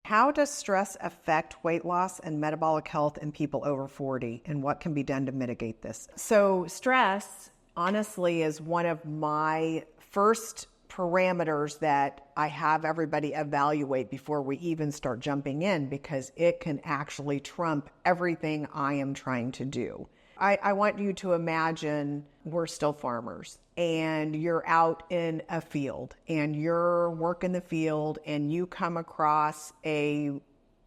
How does stress affect weight loss and metabolic health in people over 40, and what can be done to mitigate this? So stress, honestly, is one of my first parameters that I have everybody evaluate before we even start jumping in, because it can actually trump everything I am trying to do. I want you to imagine we're still farmers and you're out in a field and you're working the field and you come across a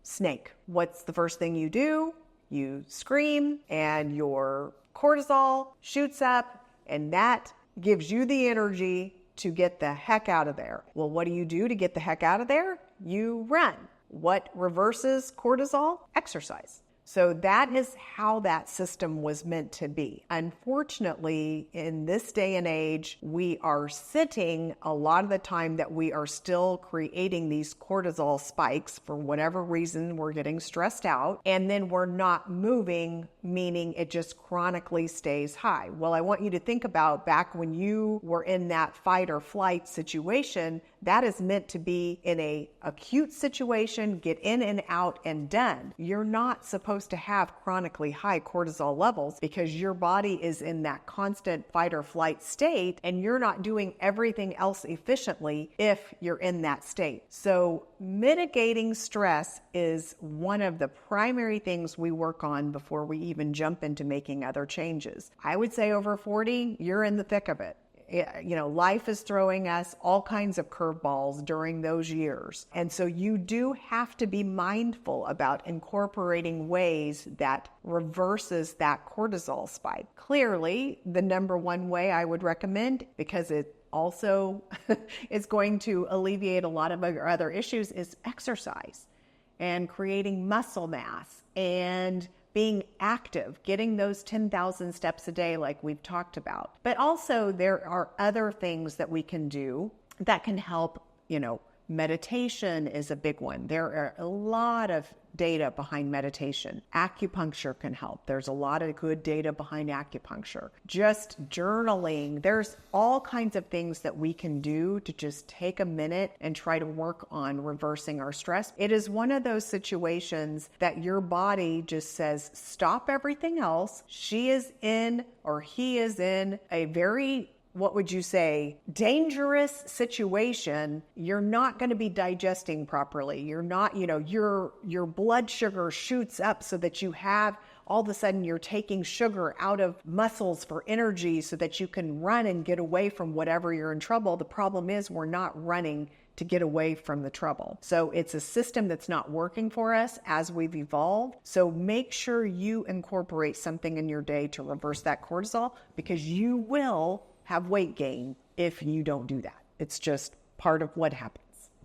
snake. What's the first thing you do? You scream and your cortisol shoots up, and that gives you the energy to get the heck out of there. Well, what do you do to get the heck out of there? You run. What reverses cortisol? Exercise. So that is how that system was meant to be. Unfortunately, in this day and age, we are sitting a lot of the time that we are still creating these cortisol spikes for whatever reason. We're getting stressed out, and then we're not moving, meaning it just chronically stays high. Well, I want you to think about back when you were in that fight or flight situation. That is meant to be in a acute situation, get in and out and done. You're not supposed to have chronically high cortisol levels because your body is in that constant fight or flight state, and you're not doing everything else efficiently if you're in that state. So mitigating stress is one of the primary things we work on before we even jump into making other changes. I would say over 40, you're in the thick of it. You know, life is throwing us all kinds of curveballs during those years. And so you do have to be mindful about incorporating ways that reverses that cortisol spike. Clearly, the number one way I would recommend, because it also is going to alleviate a lot of other issues, is exercise and creating muscle mass and being active, getting those 10,000 steps a day like we've talked about. But also there are other things that we can do that can help. Meditation is a big one. There are a lot of data behind meditation. Acupuncture can help. There's a lot of good data behind acupuncture. Just journaling. There's all kinds of things that we can do to just take a minute and try to work on reversing our stress. It is one of those situations that your body just says, stop everything else. She is in, or he is in, a very, what would you say, dangerous situation. You're not going to be digesting properly. You're not, your blood sugar shoots up so that you have, all of a sudden you're taking sugar out of muscles for energy so that you can run and get away from whatever you're in trouble. The problem is we're not running to get away from the trouble. So it's a system that's not working for us as we've evolved. So make sure you incorporate something in your day to reverse that cortisol, because you will have weight gain if you don't do that. It's just part of what happens.